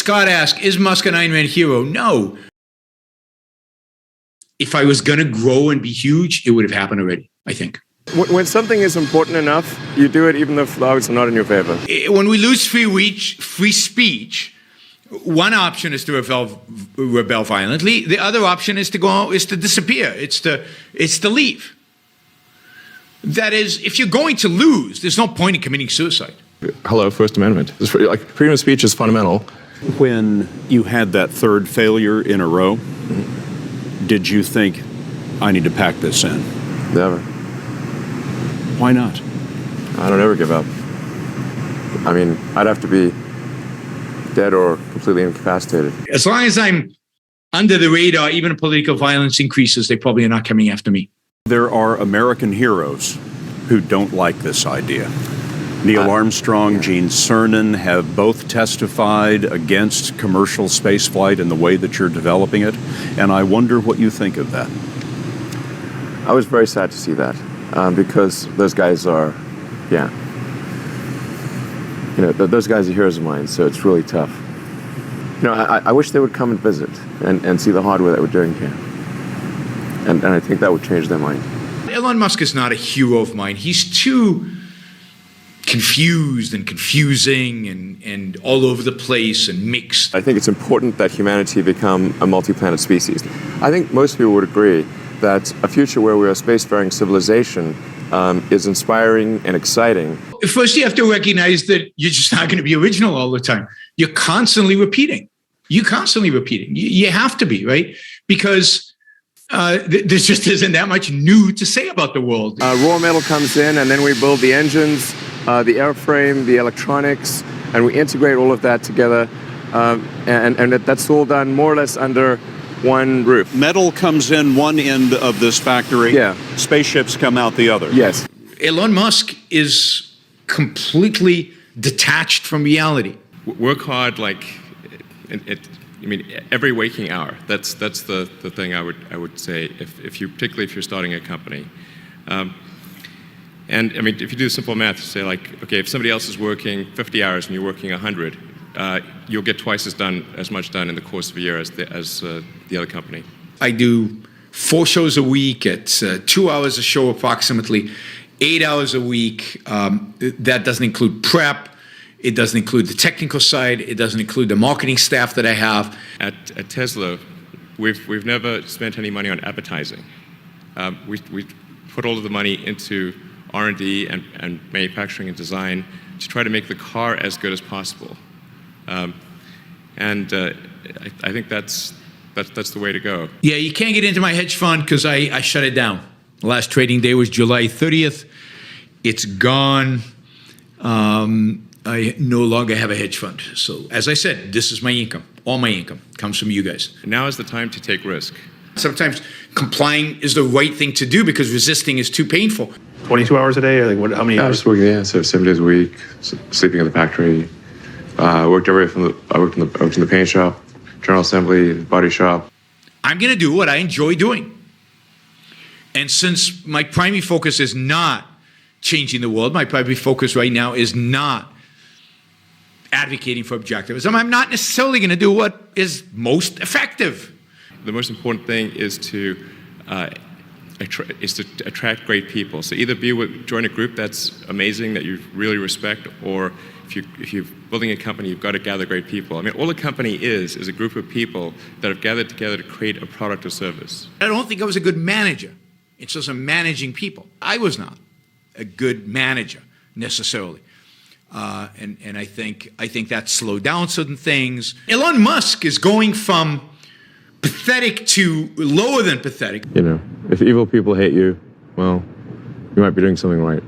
Scott asked, is Musk an Ayn Rand hero? No. If I was going to grow and be huge, it would have happened already, I think. When something is important enough, you do it even if the odds are not in your favor. When we lose free speech, one option is to rebel violently. The other option is to disappear. It's to leave. That is, if you're going to lose, there's no point in committing suicide. Hello, First Amendment. Freedom of speech is fundamental. When you had that third failure in a row, did you think, I need to pack this in? Never. Why not? I don't ever give up. I mean, I'd have to be dead or completely incapacitated. As long as I'm under the radar, even if political violence increases, they probably are not coming after me. There are American heroes who don't like this idea. Neil Armstrong, Gene Cernan have both testified against commercial spaceflight and the way that you're developing it, and I wonder what you think of that. I was very sad to see that, because those guys are, those guys are heroes of mine, so it's really tough. I wish they would come and visit and see the hardware that we're doing here. And I think that would change their mind. Elon Musk is not a hero of mine. He's too confused and confusing and all over the place and mixed. I think it's important that humanity become a multi-planet species. I think most people would agree that a future where we're a spacefaring civilization is inspiring and exciting. First, you have to recognize that you're just not going to be original all the time. You're constantly repeating. You have to be, right? Because there just isn't that much new to say about the world. Raw metal comes in, and then we build the engines, the airframe, the electronics, and we integrate all of that together. And that's all done more or less under one roof. Metal comes in one end of this factory. Yeah. Spaceships come out the other. Yes. Elon Musk is completely detached from reality. Work hard, every waking hour. That's the thing I would say particularly if you're starting a company. If you do simple math, you say okay, if somebody else is working 50 hours and you're working 100, you'll get twice as much done in the course of a year as the other company. I do 4 shows a week at 2 hours a show approximately, 8 hours a week. That doesn't include prep. It doesn't include the technical side. It doesn't include the marketing staff that I have. At Tesla, we've never spent any money on advertising. We put all of the money into R&D and manufacturing and design to try to make the car as good as possible. I think that's the way to go. Yeah, you can't get into my hedge fund because I shut it down. The last trading day was July 30th. It's gone. I no longer have a hedge fund. So as I said, this is my income. All my income comes from you guys. Now is the time to take risk. Sometimes complying is the right thing to do because resisting is too painful. 22 hours a day? How many hours? I was working, so 7 days a week, sleeping in the factory. I worked in the paint shop, general assembly, body shop. I'm going to do what I enjoy doing. And since my primary focus is not changing the world, my primary focus right now is not advocating for objectivism. I'm not necessarily going to do what is most effective. The most important thing is to attract great people. So either join a group that's amazing that you really respect, or if you're building a company, you've got to gather great people. All a company is a group of people that have gathered together to create a product or service. I don't think I was a good manager. It's just managing people. I was not a good manager necessarily. And I think that slowed down certain things. Elon Musk is going from pathetic to lower than pathetic. If evil people hate you, well, you might be doing something right.